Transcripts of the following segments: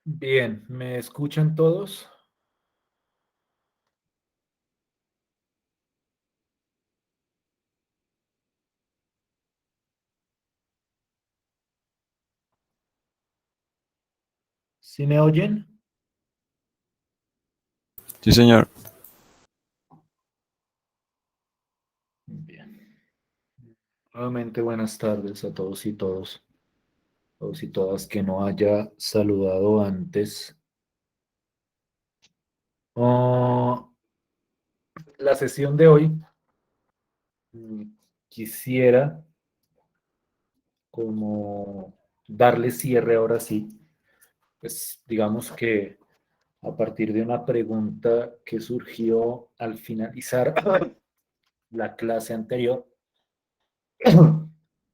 Bien, ¿me escuchan todos? ¿Sí me oyen? Sí, señor. Bien. Nuevamente buenas tardes a todos y todas que no haya saludado antes. Oh, la sesión de hoy, mm, quisiera como darle cierre ahora sí. Pues digamos que a partir de una pregunta que surgió al finalizar la clase anterior,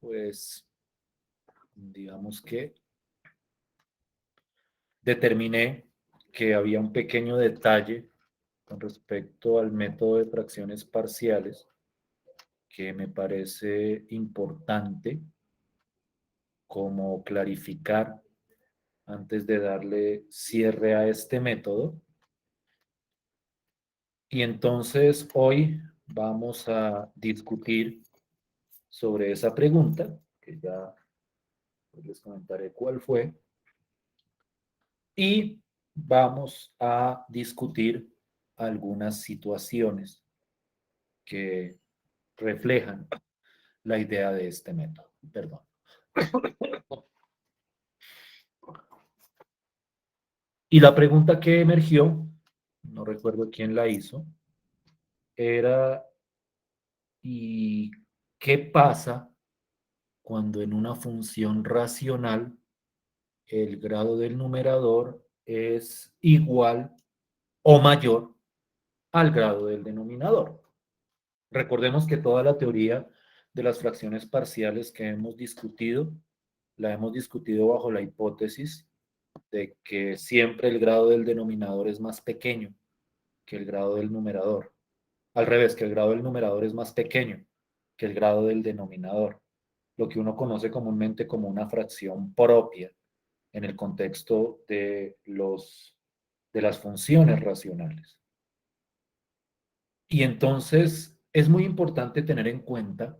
pues digamos que determiné que había un pequeño detalle con respecto al método de fracciones parciales que me parece importante como clarificar antes de darle cierre a este método. Y entonces hoy vamos a discutir sobre esa pregunta, que ya les comentaré cuál fue, y vamos a discutir algunas situaciones que reflejan la idea de este método. Perdón. Y la pregunta que emergió, no recuerdo quién la hizo, era ¿y qué pasa cuando en una función racional el grado del numerador es igual o mayor al grado del denominador? Recordemos que toda la teoría de las fracciones parciales que hemos discutido, la hemos discutido bajo la hipótesis de que siempre el grado del denominador es más pequeño que el grado del numerador. Al revés, que el grado del numerador es más pequeño que el grado del denominador, lo que uno conoce comúnmente como una fracción propia en el contexto de las funciones racionales. Y entonces es muy importante tener en cuenta,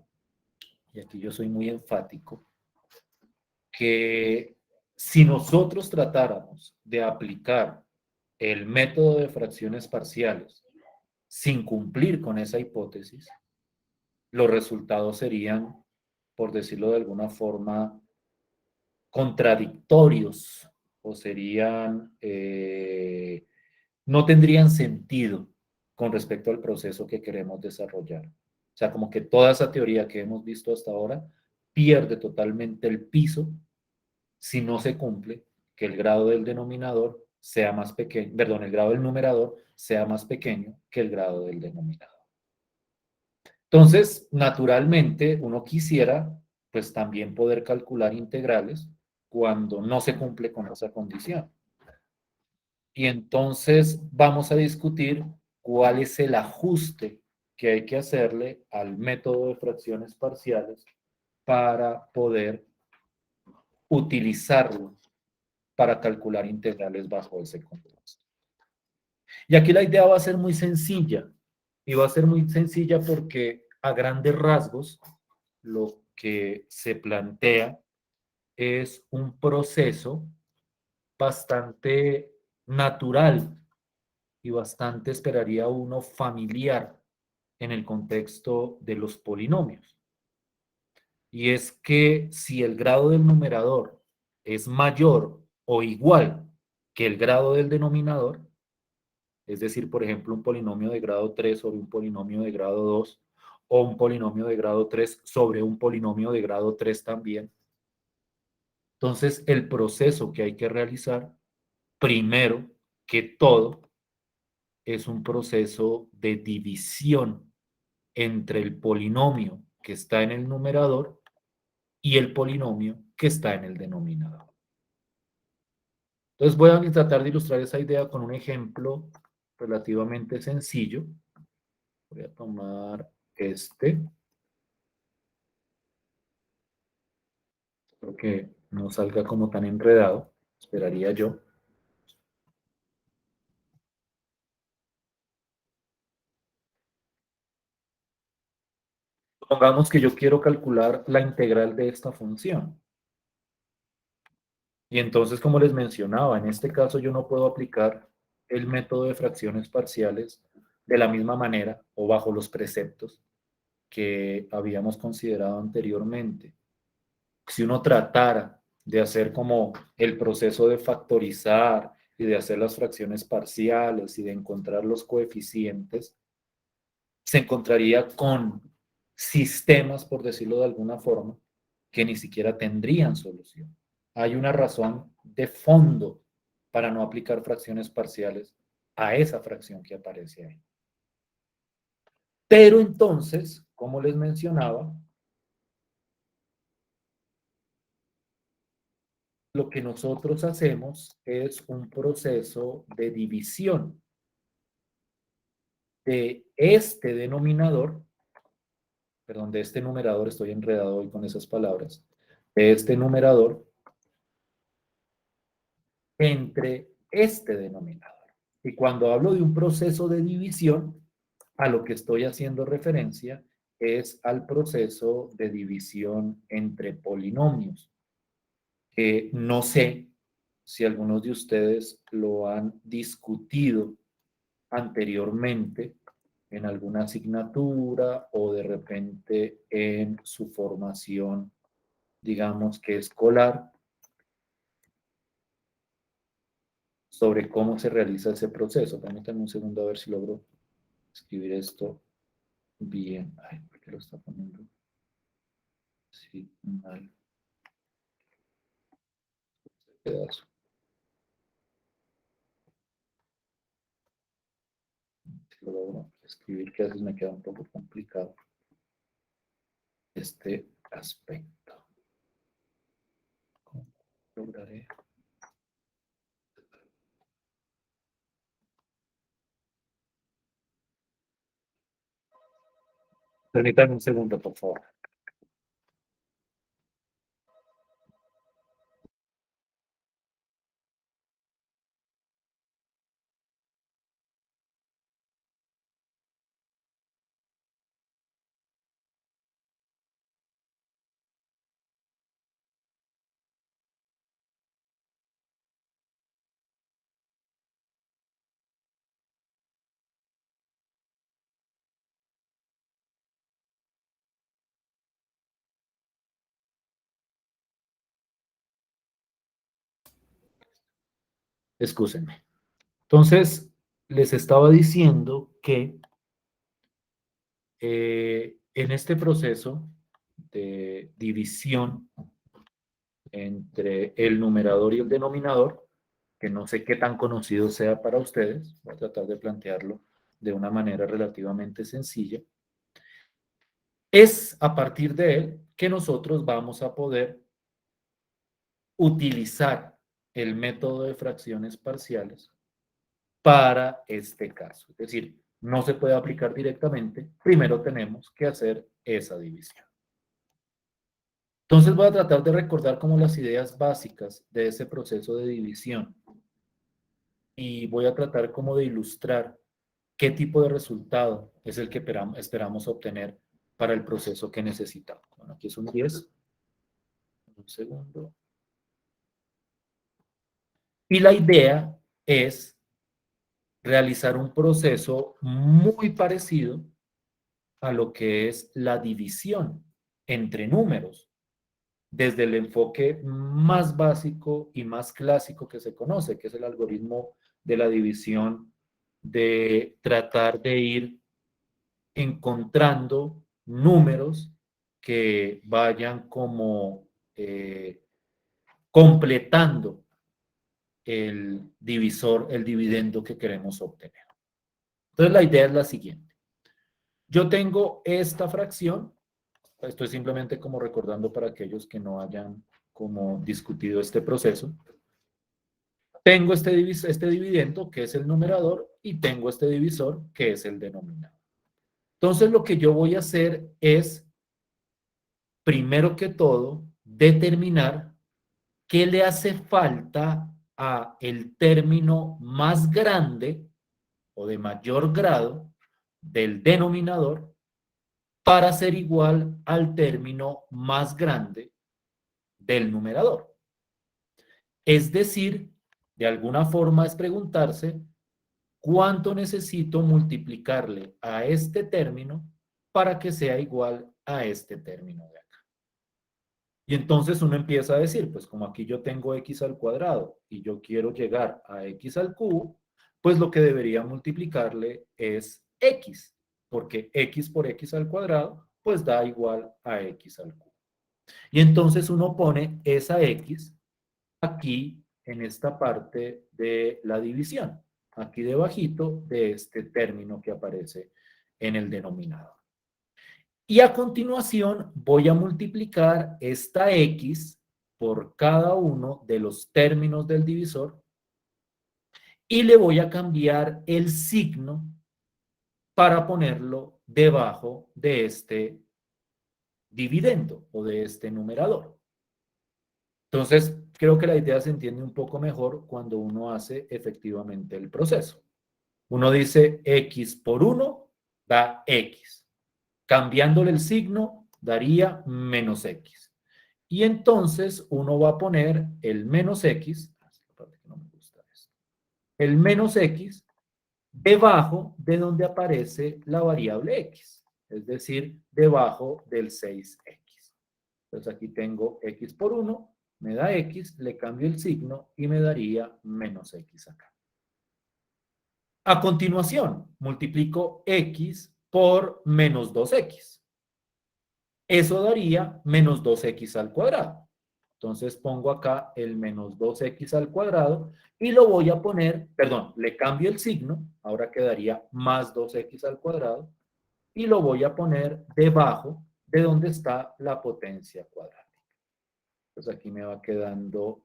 y aquí yo soy muy enfático, que si nosotros tratáramos de aplicar el método de fracciones parciales sin cumplir con esa hipótesis, los resultados serían, por decirlo de alguna forma, contradictorios o serían, no tendrían sentido con respecto al proceso que queremos desarrollar. O sea, como que toda esa teoría que hemos visto hasta ahora pierde totalmente el piso si no se cumple que el grado del denominador sea más pequeño, perdón, el grado del numerador sea más pequeño que el grado del denominador. Entonces, naturalmente, uno quisiera, pues también poder calcular integrales cuando no se cumple con esa condición. Y entonces vamos a discutir cuál es el ajuste que hay que hacerle al método de fracciones parciales para poder utilizarlo para calcular integrales bajo ese contexto. Y aquí la idea va a ser muy sencilla, y va a ser muy sencilla porque a grandes rasgos lo que se plantea es un proceso bastante natural y bastante, esperaría uno, familiar en el contexto de los polinomios. Y es que si el grado del numerador es mayor o igual que el grado del denominador, es decir, por ejemplo, un polinomio de grado 3 sobre un polinomio de grado 2 o un polinomio de grado 3 sobre un polinomio de grado 3 también. Entonces, el proceso que hay que realizar, primero que todo, es un proceso de división entre el polinomio que está en el numerador y el polinomio que está en el denominador. Entonces, voy a tratar de ilustrar esa idea con un ejemplo relativamente sencillo. Voy a tomar este. Espero que no salga como tan enredado, esperaría yo. Pongamos que yo quiero calcular la integral de esta función. Y entonces, como les mencionaba, en este caso yo no puedo aplicar el método de fracciones parciales de la misma manera o bajo los preceptos que habíamos considerado anteriormente. Si uno tratara de hacer como el proceso de factorizar y de hacer las fracciones parciales y de encontrar los coeficientes, se encontraría con sistemas, por decirlo de alguna forma, que ni siquiera tendrían solución. Hay una razón de fondo para no aplicar fracciones parciales a esa fracción que aparece ahí. Pero entonces, como les mencionaba, lo que nosotros hacemos es un proceso de división de este denominador, perdón, de este numerador, estoy enredado hoy con esas palabras, de este numerador entre este denominador. Y cuando hablo de un proceso de división, a lo que estoy haciendo referencia es al proceso de división entre polinomios, que no sé si algunos de ustedes lo han discutido anteriormente en alguna asignatura o de repente en su formación, digamos que escolar, sobre cómo se realiza ese proceso. Permítanme un segundo a ver si logro escribir esto bien. Ay, ¿por qué lo está poniendo? Sí, mal. Pedazo. Si lo logro escribir, que a veces me queda un poco complicado este aspecto. ¿Cómo lograré? Permítanme un segundo, por favor. Excúsenme. Entonces, les estaba diciendo que en este proceso de división entre el numerador y el denominador, que no sé qué tan conocido sea para ustedes, voy a tratar de plantearlo de una manera relativamente sencilla, es a partir de él que nosotros vamos a poder utilizar el método de fracciones parciales para este caso. Es decir, no se puede aplicar directamente, primero tenemos que hacer esa división. Entonces voy a tratar de recordar como las ideas básicas de ese proceso de división y voy a tratar como de ilustrar qué tipo de resultado es el que esperamos obtener para el proceso que necesitamos. Bueno, aquí es un 10. Un segundo. Y la idea es realizar un proceso muy parecido a lo que es la división entre números, desde el enfoque más básico y más clásico que se conoce, que es el algoritmo de la división, de tratar de ir encontrando números que vayan como completando el divisor, el dividendo que queremos obtener. Entonces la idea es la siguiente. Yo tengo esta fracción, estoy simplemente como recordando para aquellos que no hayan como discutido este proceso. Tengo este dividendo, que es el numerador, y tengo este divisor, que es el denominador. Entonces, lo que yo voy a hacer es, primero que todo, determinar qué le hace falta a el término más grande o de mayor grado del denominador para ser igual al término más grande del numerador. Es decir, de alguna forma es preguntarse cuánto necesito multiplicarle a este término para que sea igual a este término de acá. Y entonces uno empieza a decir, pues como aquí yo tengo x al cuadrado y yo quiero llegar a x al cubo, pues lo que debería multiplicarle es x, porque x por x al cuadrado, pues da igual a x al cubo. Y entonces uno pone esa x aquí en esta parte de la división, aquí debajito de este término que aparece en el denominador. Y a continuación voy a multiplicar esta x por cada uno de los términos del divisor y le voy a cambiar el signo para ponerlo debajo de este dividendo o de este numerador. Entonces, creo que la idea se entiende un poco mejor cuando uno hace efectivamente el proceso. Uno dice x por 1 da x. Cambiándole el signo daría menos x. Y entonces uno va a poner el menos x, el menos x debajo de donde aparece la variable x, es decir, debajo del 6x. Entonces aquí tengo x por 1, me da x, le cambio el signo y me daría menos x acá. A continuación, multiplico x por menos 2x. Eso daría menos 2x al cuadrado. Entonces pongo acá el menos 2x al cuadrado y lo voy a poner, perdón, le cambio el signo, ahora quedaría más 2x al cuadrado y lo voy a poner debajo de donde está la potencia cuadrática. Entonces aquí me va quedando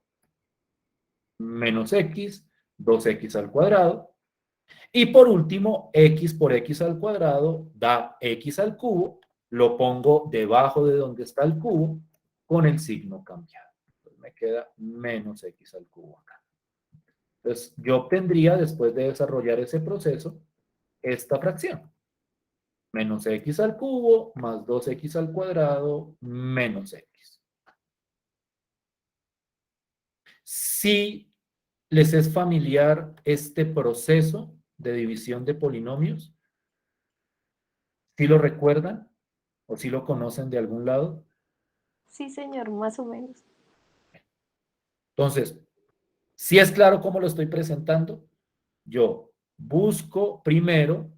menos x, 2x al cuadrado. Y por último, x por x al cuadrado da x al cubo. Lo pongo debajo de donde está el cubo con el signo cambiado. Entonces me queda menos x al cubo acá. Entonces yo obtendría, después de desarrollar ese proceso, esta fracción. Menos x al cubo más 2x al cuadrado menos x. Si les es familiar este proceso de división de polinomios, ¿sí lo recuerdan o si lo conocen de algún lado? Sí, señor, más o menos. Entonces, si es claro cómo lo estoy presentando, yo busco primero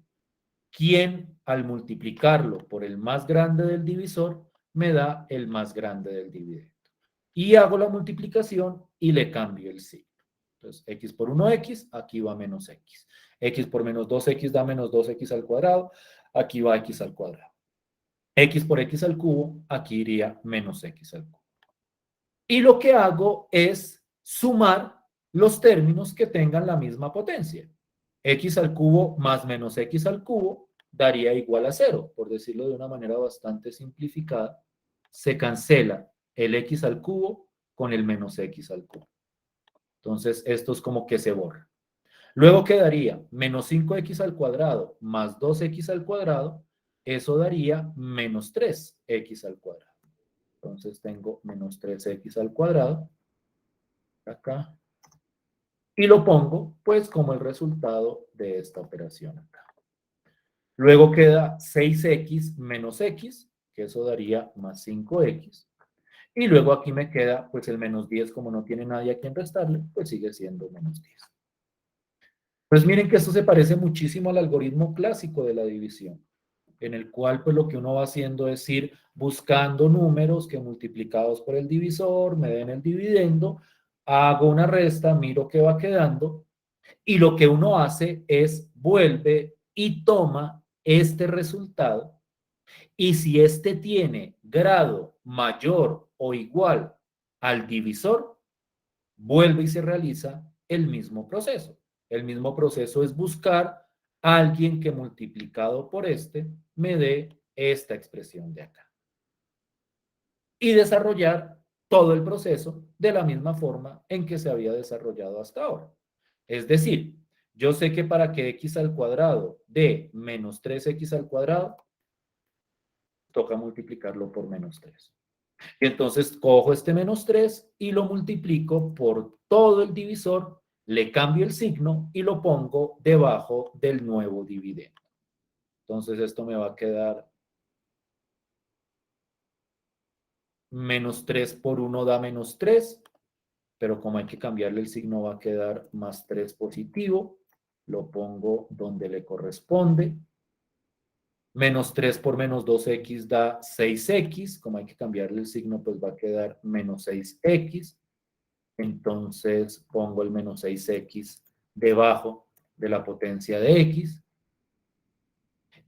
quién al multiplicarlo por el más grande del divisor me da el más grande del dividendo. Y hago la multiplicación y le cambio el signo. Entonces, x por 1x, aquí va menos x. X por menos 2x da menos 2x al cuadrado, aquí va x al cuadrado. X por x al cubo, aquí iría menos x al cubo. Y lo que hago es sumar los términos que tengan la misma potencia. X al cubo más menos x al cubo daría igual a 0, por decirlo de una manera bastante simplificada. Se cancela el x al cubo con el menos x al cubo. Entonces, esto es como que se borra. Luego quedaría menos 5x al cuadrado más 2x al cuadrado. Eso daría menos 3x al cuadrado. Entonces tengo menos 3x al cuadrado. Acá. Y lo pongo pues como el resultado de esta operación acá. Luego queda 6x menos x, que eso daría más 5x. Y luego aquí me queda pues el menos 10, como no tiene nadie a quien restarle, pues sigue siendo menos 10. Pues miren que esto se parece muchísimo al algoritmo clásico de la división, en el cual pues lo que uno va haciendo es ir buscando números que multiplicados por el divisor me den el dividendo, hago una resta, miro qué va quedando y lo que uno hace es vuelve y toma este resultado y si este tiene grado mayor o igual al divisor, vuelve y se realiza el mismo proceso. El mismo proceso es buscar a alguien que multiplicado por este me dé esta expresión de acá. Y desarrollar todo el proceso de la misma forma en que se había desarrollado hasta ahora. Es decir, yo sé que para que x al cuadrado dé menos 3x al cuadrado, toca multiplicarlo por menos 3. Y entonces cojo este menos 3 y lo multiplico por todo el divisor, le cambio el signo y lo pongo debajo del nuevo dividendo. Entonces esto me va a quedar menos 3 por 1 da menos 3, pero como hay que cambiarle el signo va a quedar más 3 positivo. Lo pongo donde le corresponde. Menos 3 por menos 2x da 6x. Como hay que cambiarle el signo, pues va a quedar menos 6x. Entonces pongo el menos 6x debajo de la potencia de x.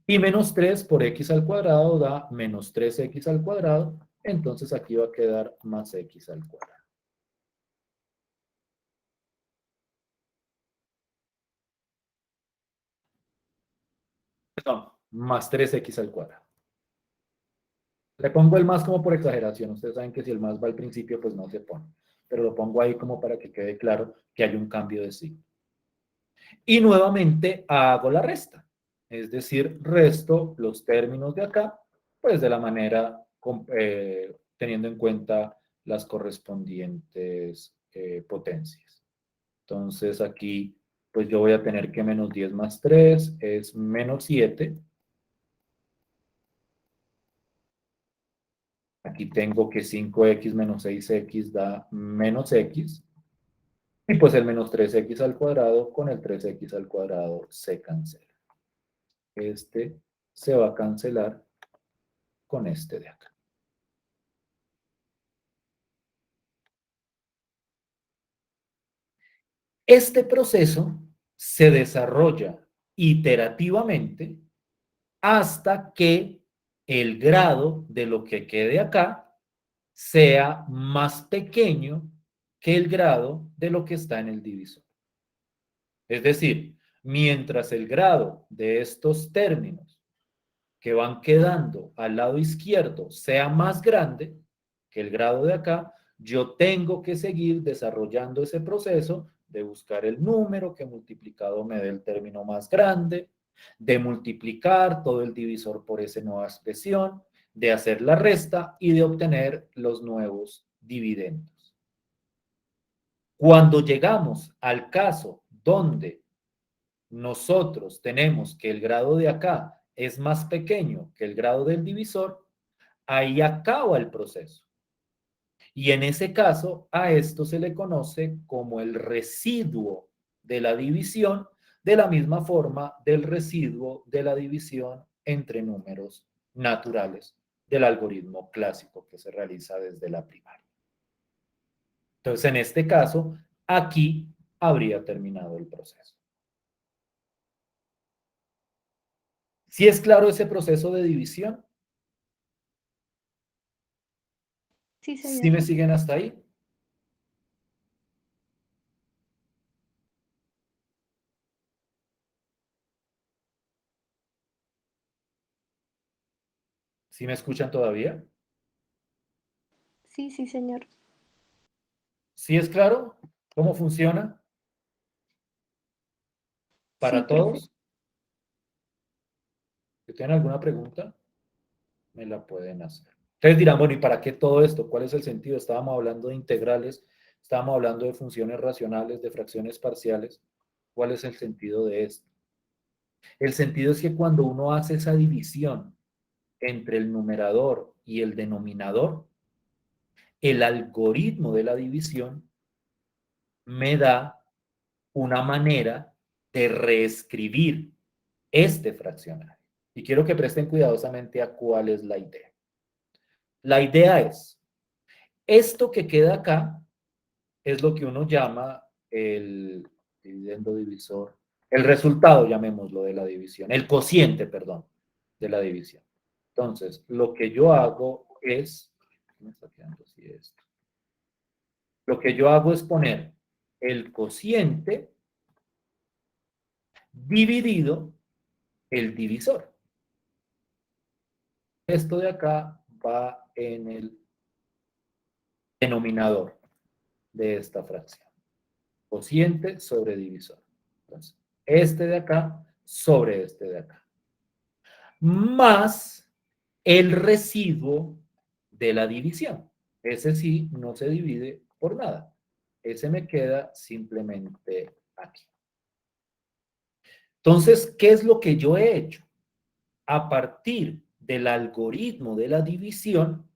Y menos 3 por x al cuadrado da menos 3x al cuadrado. Entonces aquí va a quedar más x al cuadrado. Perdón, más 3x al cuadrado. Le pongo el más como por exageración. Ustedes saben que si el más va al principio, pues no se pone. Pero lo pongo ahí como para que quede claro que hay un cambio de signo. Y nuevamente hago la resta. Es decir, resto los términos de acá, pues de la manera teniendo en cuenta las correspondientes potencias. Entonces aquí, pues yo voy a tener que menos 10 más 3 es menos 7. Aquí tengo que 5x menos 6x da menos x. Y pues el menos 3x al cuadrado con el 3x al cuadrado se cancela. Este se va a cancelar con este de acá. Este proceso se desarrolla iterativamente hasta que el grado de lo que quede acá sea más pequeño que el grado de lo que está en el divisor. Es decir, mientras el grado de estos términos que van quedando al lado izquierdo sea más grande que el grado de acá, yo tengo que seguir desarrollando ese proceso de buscar el número que multiplicado me dé el término más grande, de multiplicar todo el divisor por esa nueva expresión, de hacer la resta y de obtener los nuevos dividendos. Cuando llegamos al caso donde nosotros tenemos que el grado de acá es más pequeño que el grado del divisor, ahí acaba el proceso. Y en ese caso, a esto se le conoce como el residuo de la división, de la misma forma del residuo de la división entre números naturales del algoritmo clásico que se realiza desde la primaria. Entonces, en este caso, aquí habría terminado el proceso. ¿Sí es claro ese proceso de división? Sí, ¿Sí señor. me siguen hasta ahí? ¿Sí me escuchan todavía? Sí, sí, señor. ¿Sí es claro cómo funciona Sí, para profe. todos? Si tienen alguna pregunta, me la pueden hacer. Ustedes dirán, bueno, ¿y para qué todo esto? ¿Cuál es el sentido? Estábamos hablando de integrales, estábamos hablando de funciones racionales, de fracciones parciales. ¿Cuál es el sentido de esto? El sentido es que cuando uno hace esa división entre el numerador y el denominador, el algoritmo de la división me da una manera de reescribir este fraccionario. Y quiero que presten cuidadosamente a cuál es la idea. La idea es, esto que queda acá es lo que uno llama el dividendo divisor, el resultado, llamémoslo, de la división, el cociente, perdón, de la división. Entonces, lo que yo hago es, ¿qué me está quedando así esto? Lo que yo hago es poner el cociente dividido el divisor. Esto de acá va en el denominador de esta fracción. Cociente sobre divisor. Entonces, este de acá sobre este de acá. Más el residuo de la división. Ese sí no se divide por nada. Ese me queda simplemente aquí. Entonces, ¿qué es lo que yo he hecho? A partir del algoritmo de la división,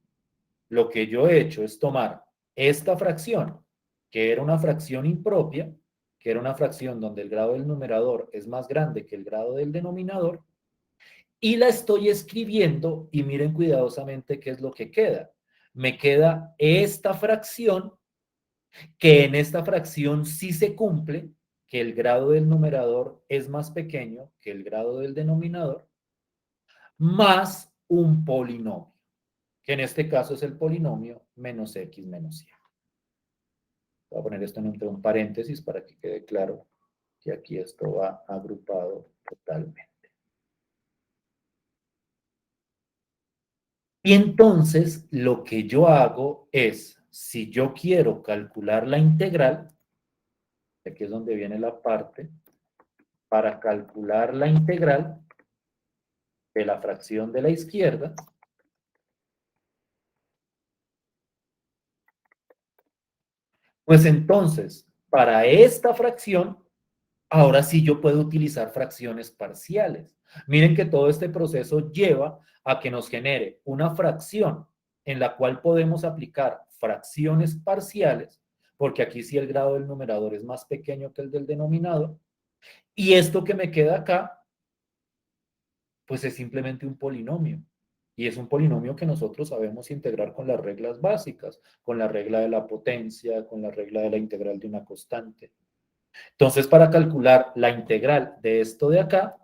lo que yo he hecho es tomar esta fracción, que era una fracción impropia, que era una fracción donde el grado del numerador es más grande que el grado del denominador, y la estoy escribiendo y miren cuidadosamente qué es lo que queda. Me queda esta fracción, que en esta fracción sí se cumple, que el grado del numerador es más pequeño que el grado del denominador, más un polinomio, que en este caso es el polinomio menos x menos y. Voy a poner esto entre un paréntesis para que quede claro que aquí esto va agrupado totalmente. Y entonces lo que yo hago es, si yo quiero calcular la integral, aquí es donde viene la parte, para calcular la integral de la fracción de la izquierda, pues entonces, para esta fracción, ahora sí yo puedo utilizar fracciones parciales. Miren que todo este proceso lleva a que nos genere una fracción en la cual podemos aplicar fracciones parciales, porque aquí sí el grado del numerador es más pequeño que el del denominador, y esto que me queda acá, pues es simplemente un polinomio. Y es un polinomio que nosotros sabemos integrar con las reglas básicas, con la regla de la potencia, con la regla de la integral de una constante. Entonces, para calcular la integral de esto de acá,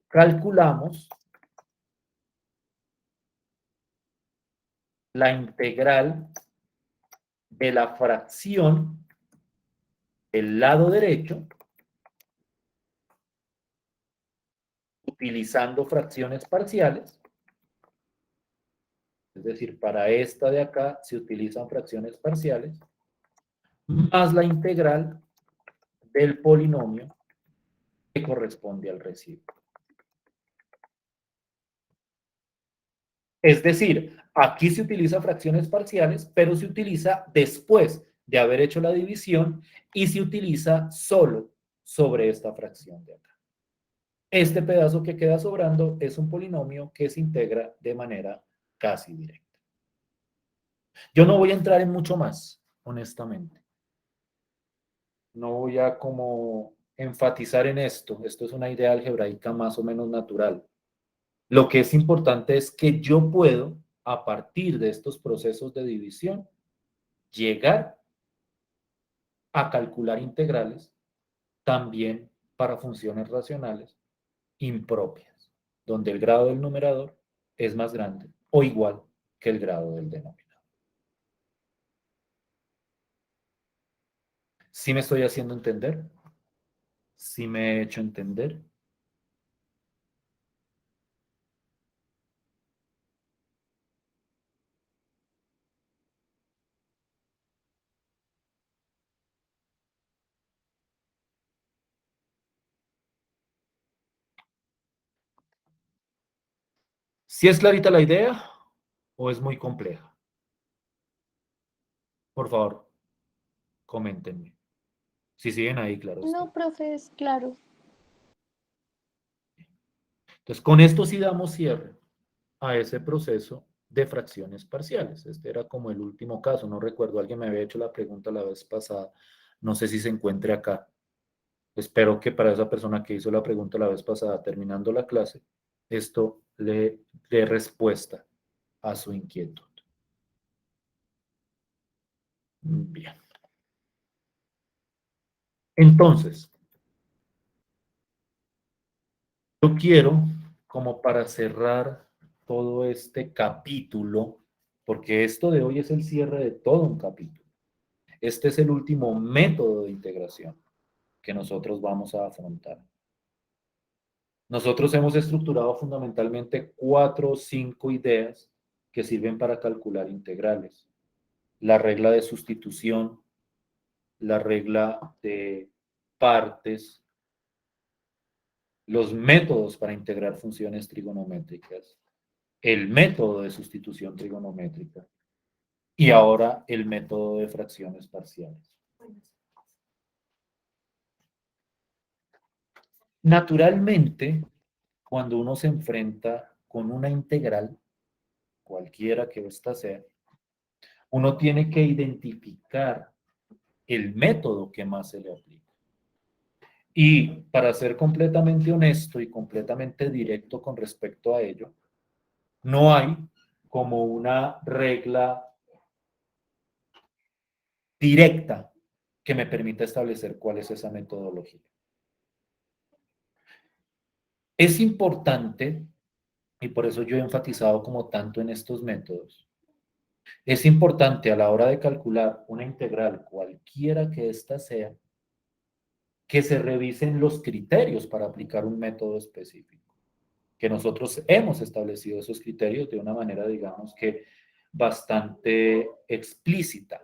calculamos la integral de la fracción del lado derecho utilizando fracciones parciales. Es decir, para esta de acá se utilizan fracciones parciales, más la integral del polinomio que corresponde al residuo. Es decir, aquí se utiliza fracciones parciales, pero se utiliza después de haber hecho la división y se utiliza solo sobre esta fracción de acá. Este pedazo que queda sobrando es un polinomio que se integra de manera casi directa. Yo no voy a entrar en mucho más, honestamente. No voy a como enfatizar en esto. Esto es una idea algebraica más o menos natural. Lo que es importante es que yo puedo, a partir de estos procesos de división, llegar a calcular integrales también para funciones racionales impropias, donde el grado del numerador es más grande o igual que el grado del denominador. ¿Sí me estoy haciendo entender? ¿Sí me he hecho entender? ¿Sí es clarita la idea o es muy compleja? Por favor, coméntenme. Si siguen ahí, claro No, está. profe, es claro. Entonces, con esto sí damos cierre a ese proceso de fracciones parciales. Este era como el último caso. No recuerdo, alguien me había hecho la pregunta la vez pasada. No sé si se encuentre acá. Espero que para esa persona que hizo la pregunta la vez pasada, terminando la clase, esto le dé respuesta a su inquietud. Bien. Entonces, yo quiero, como para cerrar todo este capítulo, porque esto de hoy es el cierre de todo un capítulo. Este es el último método de integración que nosotros vamos a afrontar. Nosotros hemos estructurado fundamentalmente 4 o 5 ideas que sirven para calcular integrales. La regla de sustitución, la regla de partes, los métodos para integrar funciones trigonométricas, el método de sustitución trigonométrica y ahora el método de fracciones parciales. Naturalmente, cuando uno se enfrenta con una integral, cualquiera que ésta sea, uno tiene que identificar el método que más se le aplica. Y para ser completamente honesto y completamente directo con respecto a ello, no hay como una regla directa que me permita establecer cuál es esa metodología. Es importante, y por eso yo he enfatizado como tanto en estos métodos, es importante a la hora de calcular una integral, cualquiera que ésta sea, que se revisen los criterios para aplicar un método específico, que nosotros hemos establecido esos criterios de una manera, digamos que bastante explícita.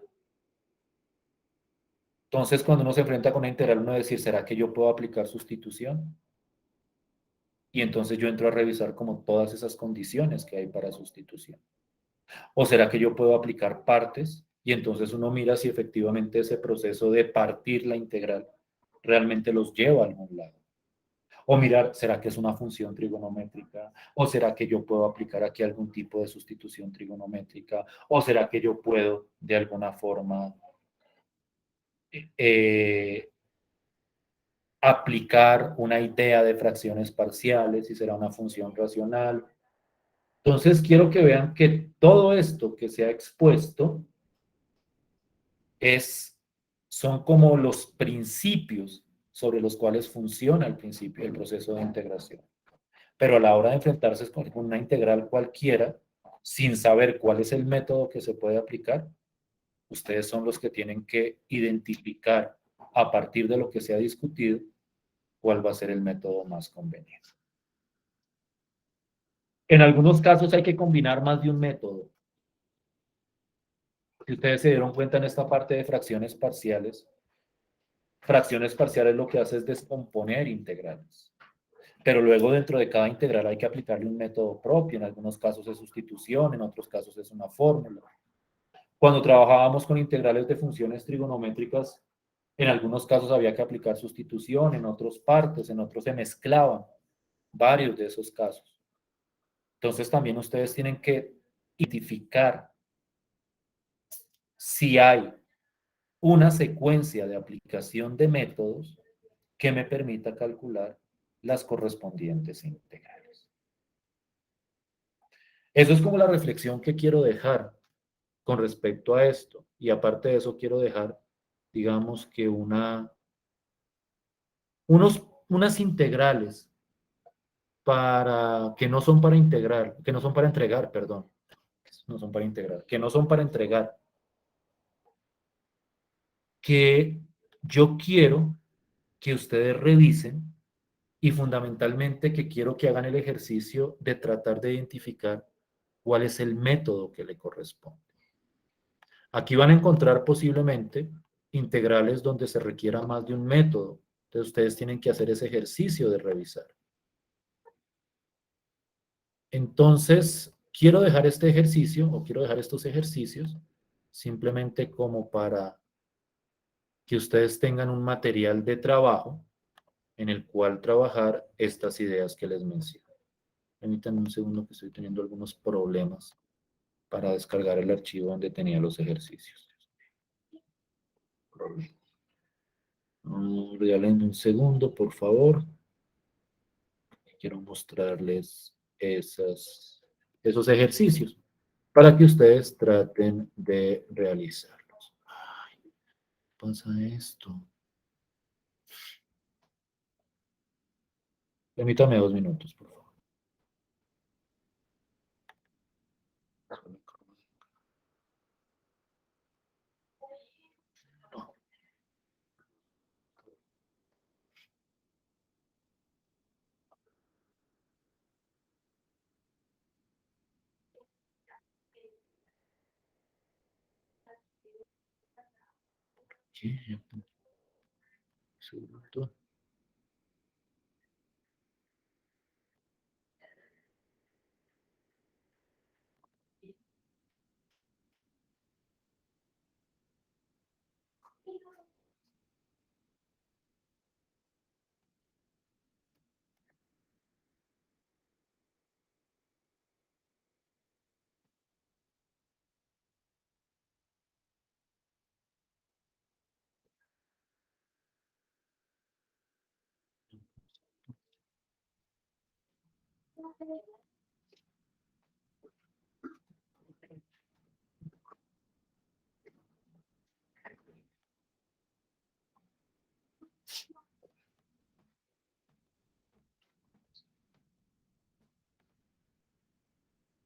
Entonces, cuando uno se enfrenta con una integral, uno decir, ¿será que yo puedo aplicar sustitución? Y entonces yo entro a revisar como todas esas condiciones que hay para sustitución. ¿O será que yo puedo aplicar partes? Y entonces uno mira si efectivamente ese proceso de partir la integral realmente los lleva a algún lado. O mirar, ¿será que es una función trigonométrica? ¿O será que yo puedo aplicar aquí algún tipo de sustitución trigonométrica? ¿O será que yo puedo de alguna forma eh, aplicar una idea de fracciones parciales y será una función racional? Entonces quiero que vean que todo esto que se ha expuesto es, son como los principios sobre los cuales funciona el principio, el proceso de integración. Pero a la hora de enfrentarse con una integral cualquiera, sin saber cuál es el método que se puede aplicar, ustedes son los que tienen que identificar a partir de lo que se ha discutido cuál va a ser el método más conveniente. En algunos casos hay que combinar más de un método. Si ustedes se dieron cuenta en esta parte de fracciones parciales lo que hace es descomponer integrales. Pero luego dentro de cada integral hay que aplicarle un método propio. En algunos casos es sustitución, en otros casos es una fórmula. Cuando trabajábamos con integrales de funciones trigonométricas, en algunos casos había que aplicar sustitución, en otros partes, en otros se mezclaban varios de esos casos. Entonces también ustedes tienen que identificar si hay una secuencia de aplicación de métodos que me permita calcular las correspondientes integrales. Eso es como la reflexión que quiero dejar con respecto a esto. Y aparte de eso, quiero dejar, digamos que unas integrales para, que no son para integrar, que no son para entregar, perdón, no son para integrar, que no son para entregar, que yo quiero que ustedes revisen y fundamentalmente que quiero que hagan el ejercicio de tratar de identificar cuál es el método que le corresponde. Aquí van a encontrar posiblemente integrales donde se requiera más de un método. Entonces ustedes tienen que hacer ese ejercicio de revisar. Entonces, quiero dejar este ejercicio o quiero dejar estos ejercicios simplemente como para que ustedes tengan un material de trabajo en el cual trabajar estas ideas que les menciono. Permítanme un segundo que estoy teniendo algunos problemas para descargar el archivo donde tenía los ejercicios. Regálenme un segundo, por favor. Quiero mostrarles esos ejercicios para que ustedes traten de realizarlos. Ay, pasa esto. Permítame 2 minutos, por favor. No. ¿Qué? Un segundo.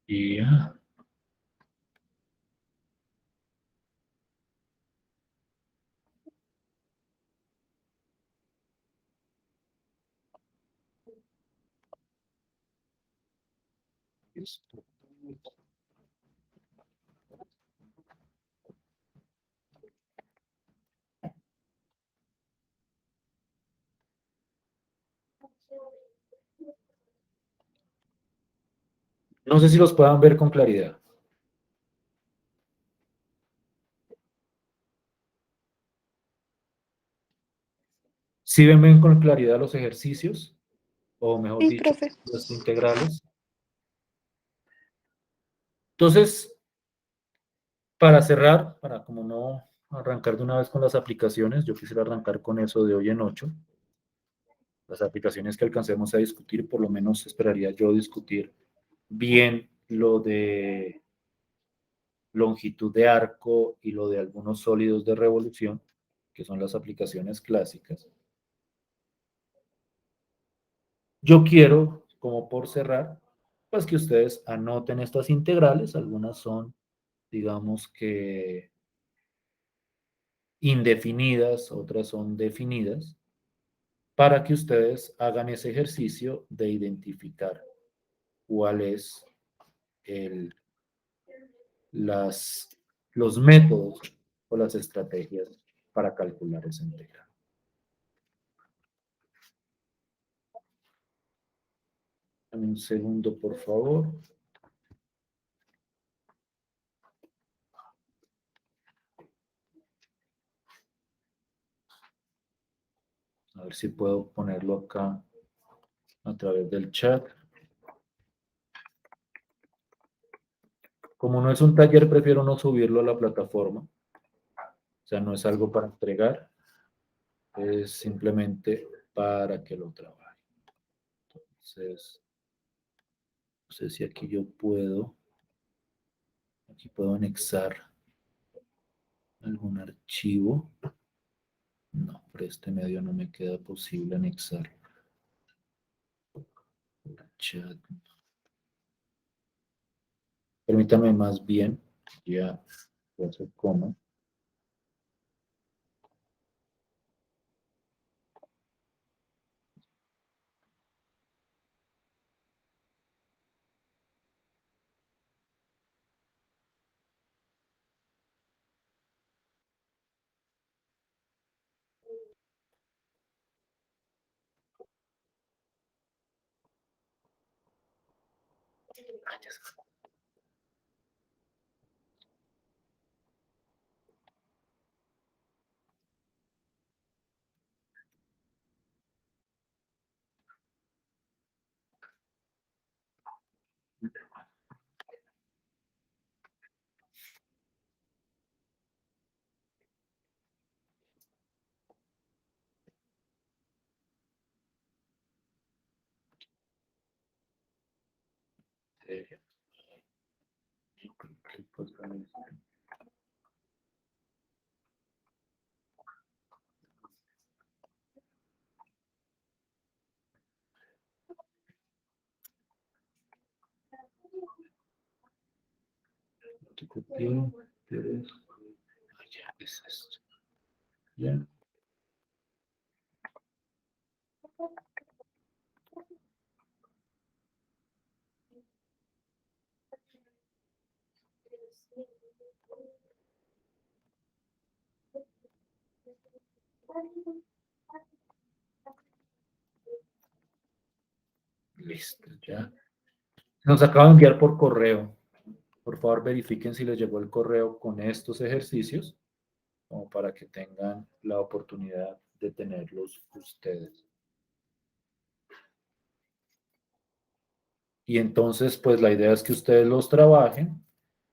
Ya. No sé si los puedan ver con claridad. ¿Sí ven con claridad los ejercicios? O mejor Sí, dicho, profe. los integrales. Entonces, para cerrar, para como no arrancar de una vez con las aplicaciones, yo quisiera arrancar con eso de hoy en 8. Las aplicaciones que alcancemos a discutir, por lo menos esperaría yo discutir bien lo de longitud de arco y lo de algunos sólidos de revolución, que son las aplicaciones clásicas. Yo quiero, como por cerrar, pues que ustedes anoten estas integrales. Algunas son, digamos que indefinidas, otras son definidas, para que ustedes hagan ese ejercicio de identificar cuál es el, las, los métodos o las estrategias para calcular esa integral. Dame un segundo, por favor. A ver si puedo ponerlo acá a través del chat. Como no es un taller, prefiero no subirlo a la plataforma. O sea, no es algo para entregar, es simplemente para que lo trabaje. Entonces, no sé si aquí yo puedo, aquí puedo anexar algún archivo. No, por este medio no me queda posible anexar el chat. Permítame más bien, ya, voy a hacer coma. Ya, es esto. Ya. Listo, ya. Nos acaba de enviar por correo. Por favor, verifiquen si les llegó el correo con estos ejercicios. como para que tengan la oportunidad de tenerlos ustedes. Y entonces, pues la idea es que ustedes los trabajen.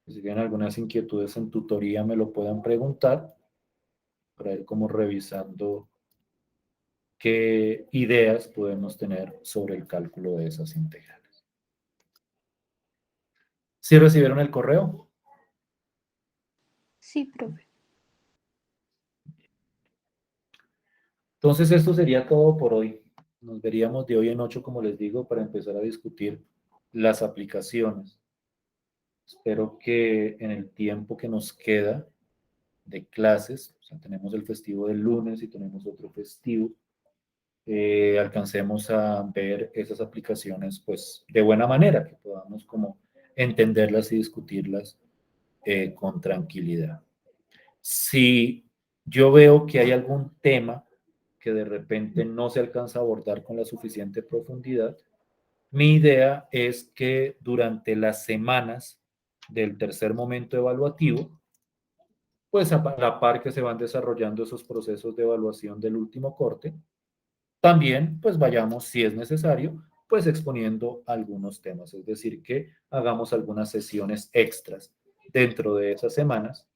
Si tienen algunas inquietudes en tutoría, me lo puedan preguntar para ir como revisando qué ideas podemos tener sobre el cálculo de esas integrales. ¿Sí recibieron el correo? Sí, profe. Entonces, esto sería todo por hoy. Nos veríamos de hoy en 8, como les digo, para empezar a discutir las aplicaciones. Espero que en el tiempo que nos queda de clases, o sea, tenemos el festivo del lunes y tenemos otro festivo, alcancemos a ver esas aplicaciones pues de buena manera, que podamos como entenderlas y discutirlas con tranquilidad. Si yo veo que hay algún tema que de repente no se alcanza a abordar con la suficiente profundidad, mi idea es que durante las semanas del tercer momento evaluativo, pues a la par que se van desarrollando esos procesos de evaluación del último corte, también pues vayamos, si es necesario, pues exponiendo algunos temas, es decir, que hagamos algunas sesiones extras dentro de esas semanas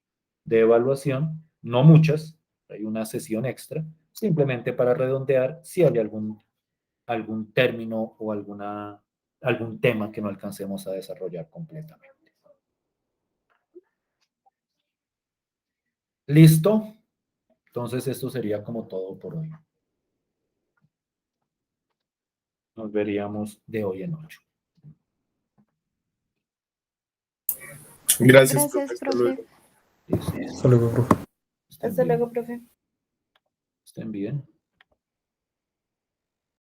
de evaluación, no muchas, hay una sesión extra, simplemente para redondear si hay algún término o algún tema que no alcancemos a desarrollar completamente. ¿Listo? Entonces esto sería como todo por hoy. Nos veríamos de hoy en 8. Gracias, profe. Gracias, Hasta profe. luego. Listo. Hasta luego, profe. Estén Hasta bien. luego, profe. Estén bien.